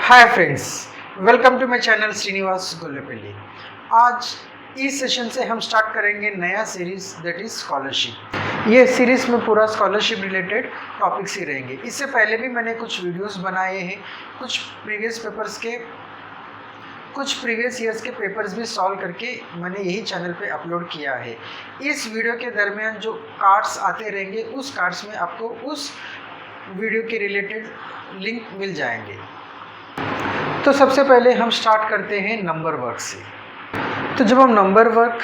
Hi friends, welcome to my channel Srinivas Gollepalli. आज इस session से हम स्टार्ट करेंगे नया सीरीज दैट इज स्कॉलरशिप। ये सीरीज में पूरा स्कॉलरशिप रिलेटेड टॉपिक्स ही रहेंगे। इससे पहले भी मैंने कुछ वीडियोस बनाए हैं, कुछ प्रीवियस ईयर्स के पेपर्स भी सॉल्व करके मैंने यही चैनल पे अपलोड किया है। इस वीडियो के दरमियान जो कार्ड्स आते रहेंगे उस कार्ड्स में आपको उस वीडियो के रिलेटेड लिंक मिल जाएंगे। तो सबसे पहले हम स्टार्ट करते हैं नंबर वर्क से। तो जब हम नंबर वर्क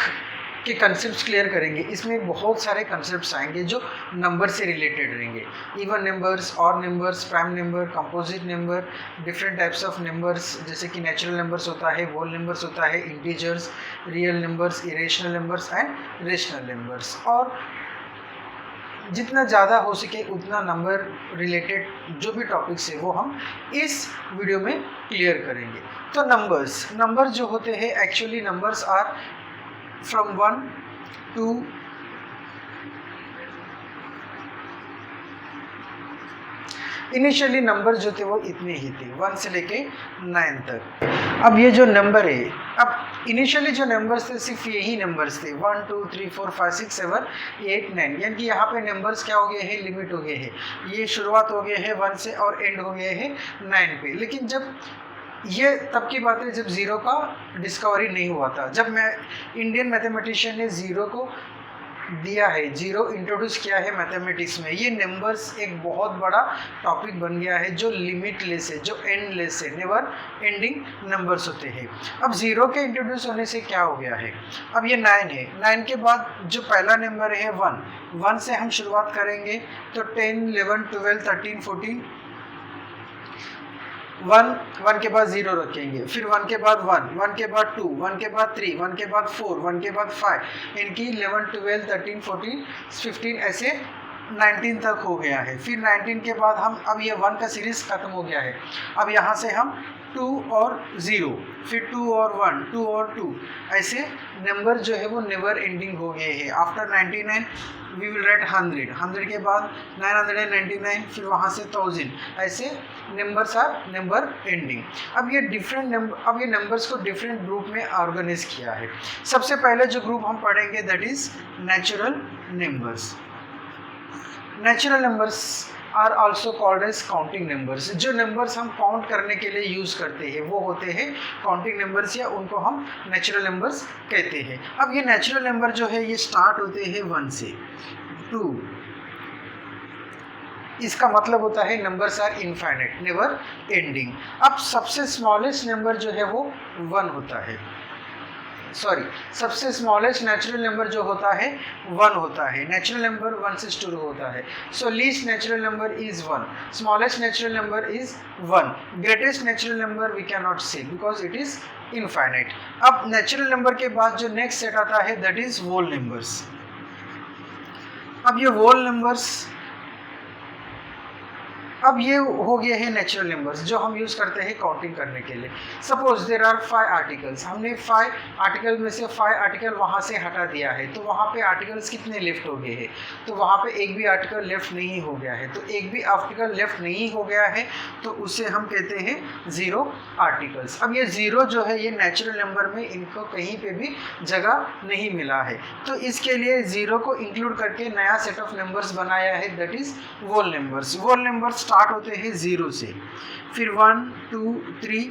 के कंसेप्ट्स क्लियर करेंगे, इसमें बहुत सारे कंसेप्ट्स आएंगे जो नंबर से रिलेटेड रहेंगे। Even numbers, odd numbers, prime number, composite number, different types of numbers जैसे कि नेचुरल नंबर्स होता है, होल नंबर्स होता है, integers, real numbers, irrational numbers and rational numbers. और जितना ज़्यादा हो सके उतना नंबर रिलेटेड जो भी टॉपिक्स है वो हम इस वीडियो में क्लियर करेंगे। तो नंबर जो होते हैं, actually numbers are from 1 to initially number जो थे वो इतने ही थे, 1 से लेके 9 तक। अब ये जो नंबर है, अब इनिशियली जो नंबर्स थे सिर्फ यही नंबर्स थे, 1 2 3 4 5 6 7 8 9। यानी कि यहाँ पे नंबर्स क्या हो गए हैं, लिमिट हो गए हैं। ये शुरुआत हो गए हैं 1 से और एंड हो गए हैं 9 पे। लेकिन जब ये तब की बात है जब ज़ीरो का डिस्कवरी नहीं हुआ था, जब मैं इंडियन मैथमेटिशियन ने ज़ीरो को दिया है, जीरो इंट्रोड्यूस किया है मैथमेटिक्स में। ये नंबर्स एक बहुत बड़ा टॉपिक बन गया है जो लिमिटलेस है, जो एंडलेस है, नेवर एंडिंग नंबर्स होते हैं। अब ज़ीरो के इंट्रोड्यूस होने से क्या हो गया है, अब ये 9 है। 9 के बाद जो पहला नंबर है 1 से हम शुरुआत करेंगे तो 10 11 12 13 14 1 के बाद 0 रखेंगे, फिर 1 के बाद 1 के बाद 2, 1 के बाद 3, 1 के बाद 4, 1 के बाद 5, इनकी 11 12 13 14 15 ऐसे 19 तक हो गया है। फिर 19 के बाद हम अब ये 1 का सीरीज खत्म हो गया है। अब यहाँ से हम 2 और 0, फिर 2 और 1, 2 और 2, ऐसे नंबर जो है वो नेवर एंडिंग हो गए हैं। आफ्टर 99 वी विल राइट 100 के बाद 999, फिर वहाँ से 1000, ऐसे नंबर्स आर नंबर एंडिंग। अब ये नंबर्स को डिफरेंट ग्रुप में ऑर्गेनाइज किया है। सबसे पहले जो ग्रुप हम पढ़ेंगे that is natural numbers. Natural numbers are also called as counting numbers. जो नंबर्स हम काउंट करने के लिए यूज़ करते हैं वो होते हैं काउंटिंग नंबर्स, या उनको हम नेचुरल नंबर्स कहते हैं। अब ये नेचुरल नंबर जो है ये स्टार्ट होते हैं 1 से 2। इसका मतलब होता है numbers are infinite, never ending. अब सबसे स्मॉलेस्ट नंबर जो है वो 1 होता है, सबसे स्मॉलेस्ट नेचुरल नंबर जो होता है 1 होता है। नेचुरल नंबर 1 से शुरू होता है। So least natural number is 1, smallest natural number is 1, greatest natural number we can not say because it is infinite. अब नेचुरल नंबर के बाद जो नेक्स्ट सेट आता है दैट इज होल नंबर्स। अब ये होल नंबर्स, अब ये हो गए हैं नेचुरल नंबर्स जो हम यूज़ करते हैं काउंटिंग करने के लिए। सपोज देर आर 5 आर्टिकल्स, हमने 5 आर्टिकल में से 5 आर्टिकल वहाँ से हटा दिया है, तो वहाँ पे आर्टिकल्स कितने लेफ्ट हो गए हैं, तो वहाँ पे एक भी आर्टिकल लेफ्ट नहीं हो गया है। तो एक भी आर्टिकल लेफ्ट नहीं हो गया है तो उसे हम कहते हैं 0 आर्टिकल्स। अब ये 0 जो है ये नेचुरल नंबर में इनको कहीं पे भी जगह नहीं मिला है, तो इसके लिए 0 को इंक्लूड करके नया सेट ऑफ नंबर्स बनाया है that is whole numbers. Whole numbers start होते हैं 0 से, फिर 1 2 3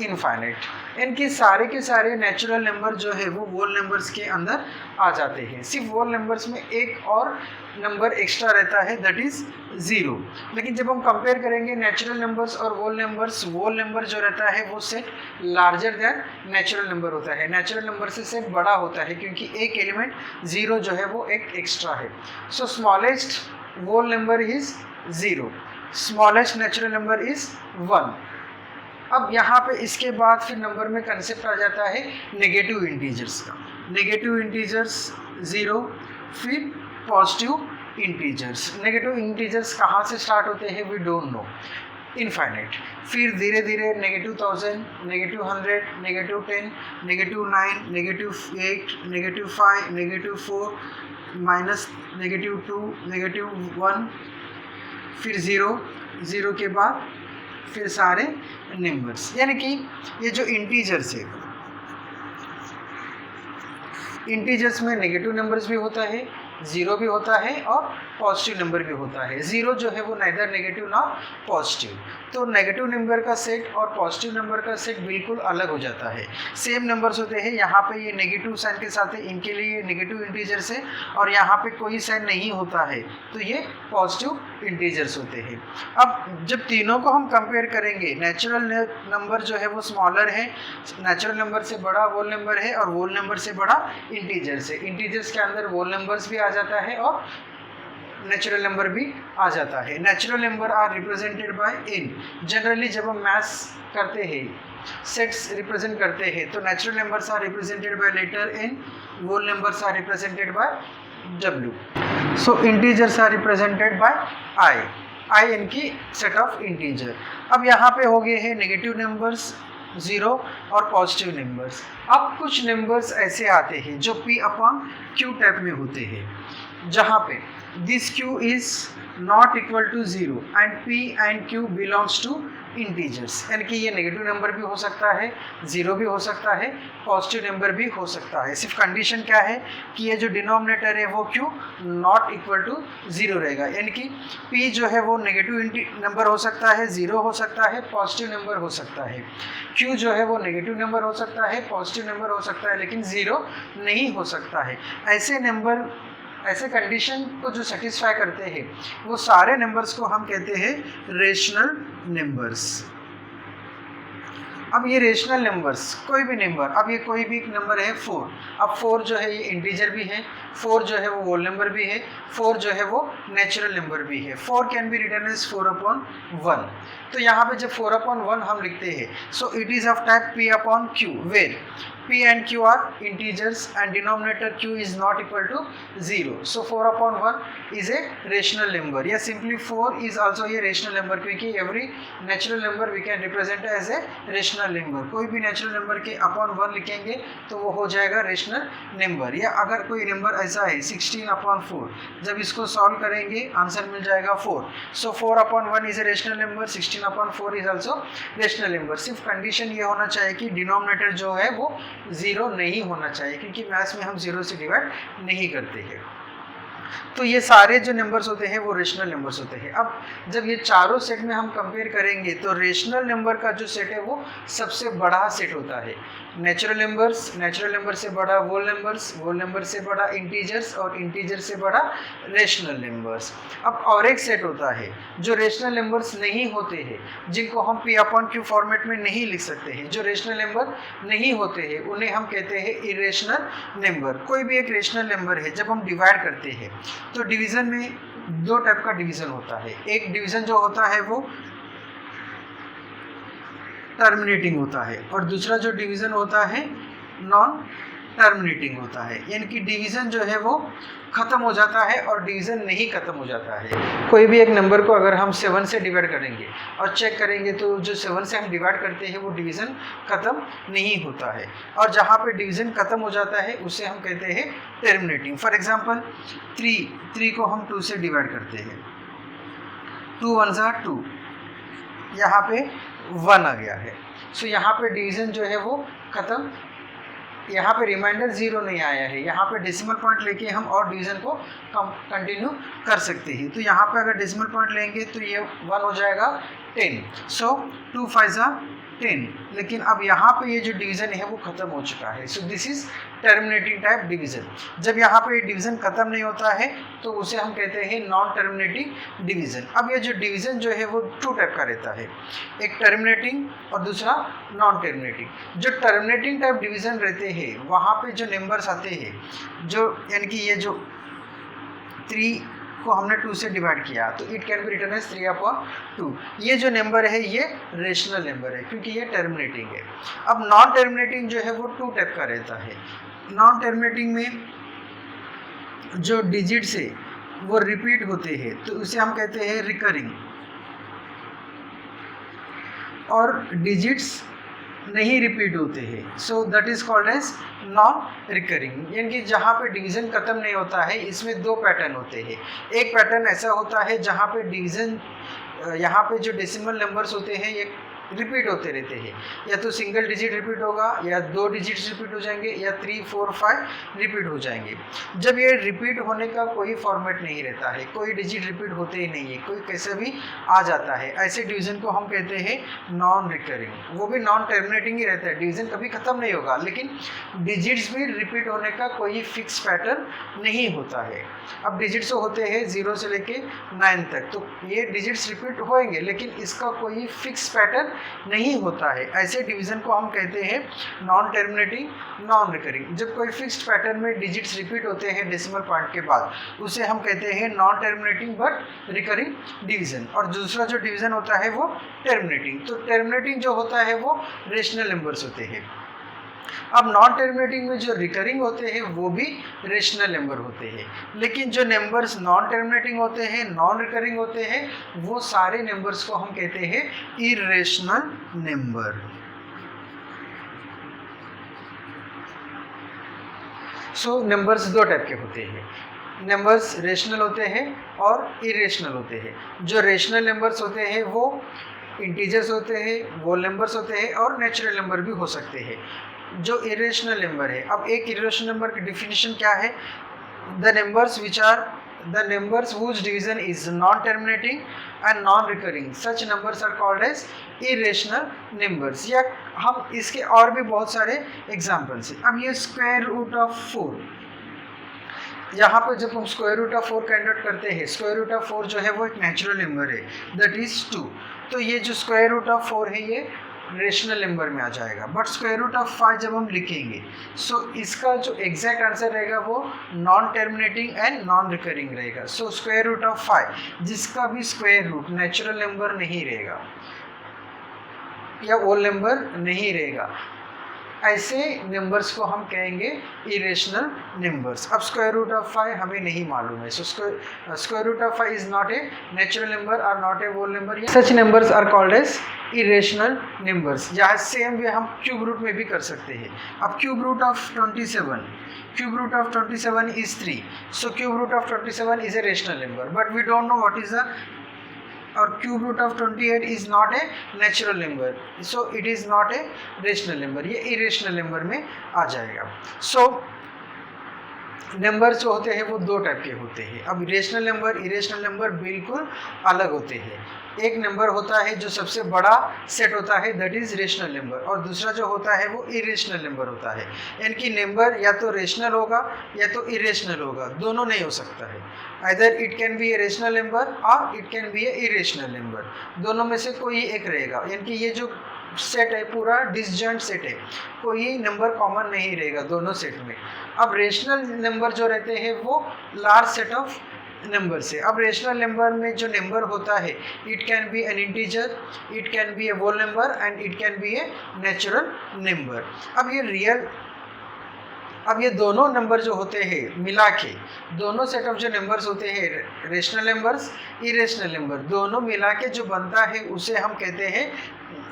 इनफाइनाइट। इनके सारे के सारे नेचुरल नंबर जो है वो होल नंबर्स के अंदर आ जाते हैं। सिर्फ होल नंबर्स में एक और नंबर एक्स्ट्रा रहता है दैट इज 0। लेकिन जब हम कंपेयर करेंगे नेचुरल नंबर्स और होल नंबर जो रहता है वो set larger than natural number होता है। नेचुरल नंबर से सेट बड़ा होता है क्योंकि एक एलिमेंट 0 जो है वो एक एक्स्ट्रा है। So smallest whole number is 0, smallest natural number is 1। अब यहाँ पे इसके बाद फिर नंबर में कंसेप्ट आ जाता है नेगेटिव इंटीजर्स का। नेगेटिव इंटीजर्स 0, फिर पॉजिटिव इंटीजर्स। नेगेटिव इंटीजर्स कहाँ से स्टार्ट होते हैं वी डोंट नो, इनफाइनाइट। फिर धीरे धीरे -1000, -100, -10, -9, -8, -5, -4, -2, -1, फिर 0 के बाद फिर सारे नंबर्स, यानी कि ये जो इंटीजर्स है, इंटीजर्स में नेगेटिव नंबर्स भी होता है, ज़ीरो भी होता है और पॉजिटिव नंबर भी होता है। ज़ीरो जो है वो नाइदर नेगेटिव ना पॉजिटिव, तो नेगेटिव नंबर का सेट और पॉजिटिव नंबर का सेट बिल्कुल अलग हो जाता है। सेम नंबर्स होते हैं, यहाँ पे ये नेगेटिव साइन के साथ है, इनके लिए नेगेटिव इंटीजर्स है, और यहाँ पे कोई साइन नहीं होता है तो ये पॉजिटिव इंटीजर्स होते हैं। अब जब तीनों को हम कंपेयर करेंगे, नेचुरल नंबर जो है वो स्मॉलर है, नेचुरल नंबर से बड़ा वोल नंबर है, और वोल नंबर से बड़ा इंटीजर्स है। इंटीजर्स के अंदर वोल नंबर्स भी आ जाता है और नेचुरल नंबर भी आ जाता है। Natural number are represented by N. Generally जब हम मैथ्स करते हैं, सेट्स रिप्रेजेंट करते हैं, तो natural numbers are represented by letter N, whole numbers are represented by W. So integers are represented by I इनकी सेट ऑफ इंटीजर। अब यहाँ पे हो गए हैं नेगेटिव नंबर्स ज़ीरो और पॉजिटिव नंबर्स। अब कुछ नंबर्स ऐसे आते हैं जो P अपॉन Q टाइप में होते हैं, जहाँ पे this Q is not equal to zero and P and Q belongs to integers, यानी कि ये नेगेटिव नंबर भी हो सकता है, ज़ीरो भी हो सकता है, पॉजिटिव नंबर भी हो सकता है। सिर्फ कंडीशन क्या है कि ये जो डिनोमिनेटर है वो Q not equal to zero रहेगा, यानी कि P जो है वो नेगेटिव नंबर हो सकता है, ज़ीरो हो सकता है, पॉजिटिव नंबर हो सकता है। Q जो है वो नेगेटिव नंबर हो सकता है, पॉजिटिव नंबर हो सकता है, लेकिन ज़ीरो नहीं हो सकता है। ऐसे नंबर, ऐसे कंडीशन को जो सेटिस्फाई करते हैं वो सारे नंबर्स को हम कहते हैं रेशनल नंबर्स। अब ये रेशनल नंबर्स, कोई भी नंबर, अब ये कोई भी नंबर है 4, अब 4 जो है ये इंटीजर भी है, 4 जो है वो होल नंबर भी है, 4 जो है वो नेचुरल नंबर भी है। 4 can be written as 4 upon 1। तो यहाँ पे जब 4 अपॉन 1 हम लिखते हैं, so it is of type P upon Q, where P and Q are integers and denominator Q is not equal to 0. So 4 upon 1 is a rational number. या simply 4 is also a rational number, क्योंकि every natural number we can represent as a rational number. कोई भी natural number के upon 1 लिखेंगे तो वो हो जाएगा rational number। या अगर कोई number ऐसा है 16 upon 4, जब इसको solve करेंगे आंसर मिल जाएगा 4. So 4 upon 1 is a rational number, 16 upon 4 is also rational number. सिर्फ कंडीशन ये होना चाहिए कि डिनोमिनेटर जो है वो ज़ीरो नहीं होना चाहिए, क्योंकि मैथ्स में हम ज़ीरो से डिवाइड नहीं करते हैं। तो ये सारे जो नंबर्स होते हैं वो रेशनल नंबर्स होते हैं। अब जब ये चारों सेट में हम कंपेयर करेंगे तो रेशनल नंबर का जो सेट है वो सबसे बड़ा सेट होता है। नेचुरल नंबर्स, नेचुरल नंबर से बड़ा वोल नंबर्स, वोल नंबर से बड़ा इंटीजर्स, और इंटीजर से बड़ा रेशनल नंबर्स। अब और एक सेट होता है जो रेशनल नंबर्स नहीं होते हैं, जिनको हम P अपॉन Q फॉर्मेट में नहीं लिख सकते हैं। जो रेशनल नंबर नहीं होते हैं उन्हें हम कहते हैं इरेशनल नंबर। कोई भी एक रेशनल नंबर है, जब हम डिवाइड करते हैं तो डिवीज़न में दो टाइप का डिवीज़न होता है। एक डिवीज़न जो होता है वो टर्मिनेटिंग होता है, और दूसरा जो डिवीज़न होता है नॉन टर्मिनेटिंग होता है, यानी कि डिवीज़न जो है वो ख़त्म हो जाता है और डिवीज़न नहीं ख़त्म हो जाता है। कोई भी एक नंबर को अगर हम 7 से डिवाइड करेंगे और चेक करेंगे तो जो 7 से हम डिवाइड करते हैं वो डिवीज़न ख़त्म नहीं होता है, और जहाँ पे डिवीज़न ख़त्म हो जाता है उसे हम कहते हैं टर्मिनेटिंग। फॉर एग्जांपल 3 को हम 2 से डिवाइड करते हैं, 2 1 ज़ा 2, यहाँ पे 1 आ गया है। सो यहाँ पे डिवीज़न जो है वो ख़त्म, यहाँ पे रिमाइंडर 0 नहीं आया है, यहाँ पे डेसिमल पॉइंट लेके हम और डिवीज़न को कंटिन्यू कर सकते हैं। तो यहाँ पे अगर डेसिमल पॉइंट लेंगे तो ये 1 हो जाएगा 10। सो 2 5 ज़ा 10, लेकिन अब यहाँ पे ये जो डिवीज़न है वो ख़त्म हो चुका है। So this is terminating type division. जब यहाँ पे डिवीज़न ख़त्म नहीं होता है तो उसे हम कहते हैं नॉन टर्मिनेटिंग डिवीज़न। अब ये जो डिवीज़न जो है वो 2 टाइप का रहता है, एक टर्मिनेटिंग और दूसरा नॉन टर्मिनेटिंग। जो टर्मिनेटिंग टाइप डिवीज़न रहते हैं वहाँ पे जो नंबर्स आते हैं, जो यानी कि ये जो 3 को हमने 2 से डिवाइड किया तो it can be written as 3 upon 2। ये जो नंबर है ये रेशनल नंबर है, क्योंकि ये टर्मिनेटिंग है। अब नॉन टर्मिनेटिंग जो है वो 2 टाइप का रहता है। नॉन टर्मिनेटिंग में जो डिजिट्स है वो रिपीट होते हैं तो उसे हम कहते हैं रिकरिंग, और डिजिट्स नहीं रिपीट होते हैं, so that is called as non recurring. यानी कि जहाँ पे डिवीज़न ख़त्म नहीं होता है, इसमें दो पैटर्न होते हैं। एक पैटर्न ऐसा होता है जहाँ पे डिवीज़न, यहाँ पे जो डेसिमल नंबर्स होते हैं ये रिपीट होते रहते हैं, या तो सिंगल डिजिट रिपीट होगा, या दो डिजिट्स रिपीट हो जाएंगे, या 3, 4, 5 रिपीट हो जाएंगे। जब ये रिपीट होने का कोई फॉर्मेट नहीं रहता है, कोई डिजिट रिपीट होते ही नहीं है, कोई कैसे भी आ जाता है, ऐसे डिवीज़न को हम कहते हैं नॉन रिकरिंग। वो भी नॉन टर्मिनेटिंग ही रहता है, डिवीज़न कभी ख़त्म नहीं होगा, लेकिन डिजिट्स भी रिपीट होने का कोई फिक्स पैटर्न नहीं होता है। अब डिजिट्स होते हैं 0 से लेके 9 तक, तो ये डिजिट्स रिपीट होएंगे, लेकिन इसका कोई फिक्स पैटर्न नहीं होता है। ऐसे डिवीज़न को हम कहते हैं नॉन टर्मिनेटिंग, नॉन रिकरिंग। जब कोई फिक्स्ड पैटर्न में डिजिट्स रिपीट होते हैं डेसिमल पॉइंट के बाद, उसे हम कहते हैं non terminating but recurring division. और दूसरा जो डिवीज़न होता है वो टर्मिनेटिंग। तो टर्मिनेटिंग जो होता है वो रेशनल नंबर्स होते हैं। अब नॉन टर्मिनेटिंग में जो रिकरिंग होते हैं वो भी रेशनल नंबर होते हैं, लेकिन जो नंबर्स नॉन टर्मिनेटिंग होते हैं, नॉन रिकरिंग होते हैं, वो सारे नंबर्स को हम कहते हैं इरेशनल नंबर। सो नंबर्स दो टाइप के होते हैं, नंबर्स रेशनल होते हैं और इरेशनल होते हैं। जो रेशनल नंबर्स होते हैं वो इंटीजर्स होते हैं, वोल नंबर्स होते हैं, और नेचुरल नंबर भी हो सकते हैं। जो इरेशनल नंबर है, अब एक इरेशनल नंबर की डिफिनीशन क्या है? The numbers whose division is non-terminating and non-recurring, such numbers are called as irrational numbers। या हम इसके और भी बहुत सारे एग्जाम्पल्स हैं। अब ये स्क्वायर रूट ऑफ 4, यहाँ पर जब हम square root of 4 find out करते हैं, स्क्वायर रूट ऑफ 4 जो है वो एक नेचुरल नंबर है, दैट इज 2। तो ये जो स्क्वायर रूट ऑफ 4 है ये रेशनल नंबर में आ जाएगा। बट स्क्वायर रूट ऑफ 5 जब हम लिखेंगे, सो इसका जो एग्जैक्ट आंसर रहेगा वो non terminating and non recurring रहेगा। सो स्क्वायर रूट ऑफ 5 जिसका भी स्क्वायर रूट नेचुरल नंबर नहीं रहेगा या होल नंबर नहीं रहेगा, ऐसे नंबर्स को हम कहेंगे इरेशनल नंबर्स। अब स्क्वायर रूट ऑफ 5 हमें नहीं मालूम है, so square root of 5 is not a natural number और not a whole number. Such numbers are called as irrational numbers. यहाँ सेम वे हम क्यूब रूट में भी कर सकते हैं। अब cube root of 27 is 3, so cube root of 27 is a rational number, but we don't know what is the, और cube root of 28 is not a natural number, so it is not a rational number, ये irrational number में आ जाएगा। So number जो होते हैं वो दो टाइप के होते हैं। अब रेशनल नंबर, इरेशनल नंबर बिल्कुल अलग होते हैं। एक नंबर होता है जो सबसे बड़ा सेट होता है, दैट इज रेशनल नंबर, और दूसरा जो होता है वो इरेशनल नंबर होता है। इनकी नंबर या तो रेशनल होगा या तो इरेशनल होगा, दोनों नहीं हो सकता है। Either it can be a rational number और it can be a irrational number, दोनों में से कोई एक रहेगा। यानी कि ये जो सेट है पूरा डिसजॉइंट सेट है, कोई नंबर कॉमन नहीं रहेगा दोनों सेट में। अब रेशनल नंबर जो रहते हैं वो लार्ज सेट ऑफ नंबर से। अब रेशनल नंबर में जो नंबर होता है, it can be an integer, it can be a whole number and it can be a natural number. अब ये दोनों नंबर जो होते हैं मिला के, दोनों सेट ऑफ जो नंबर्स होते हैं रेशनल नंबर्स, इरेशनल नंबर, दोनों मिला के जो बनता है उसे हम कहते हैं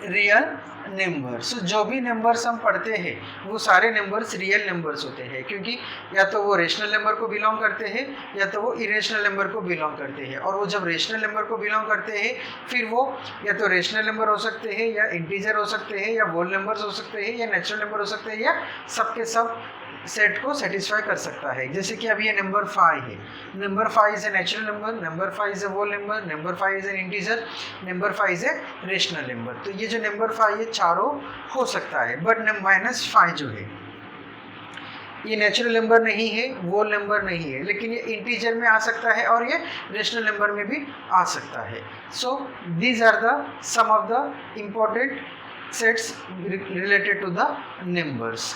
रियल नंबर। सो जो भी नंबर्स हम पढ़ते हैं वो सारे नंबर्स रियल नंबर्स होते हैं, क्योंकि या तो वो रेशनल नंबर को बिलोंग करते हैं या तो वो इरेशनल नंबर को बिलोंग करते हैं। और वो जब रेशनल नंबर को बिलोंग करते हैं फिर वो या तो रेशनल नंबर हो सकते हैं, या इंटीजर हो सकते हैं, या होल नंबर्स हो सकते हैं, या नेचुरल नंबर हो सकते हैं, या सबके सब सेट को सेटिस्फाई कर सकता है। जैसे कि अभी ये नंबर 5 है, number 5 is a natural number, number 5 is a whole number, number 5 is an integer, number 5 is a rational number. तो ये जो नंबर 5 ये चारों हो सकता है, बट -5 जो है ये नेचुरल नंबर नहीं है, होल नंबर नहीं है, लेकिन ये इंटीजर में आ सकता है और ये रेशनल नंबर में भी आ सकता है। So these are the some of the important sets related to the numbers.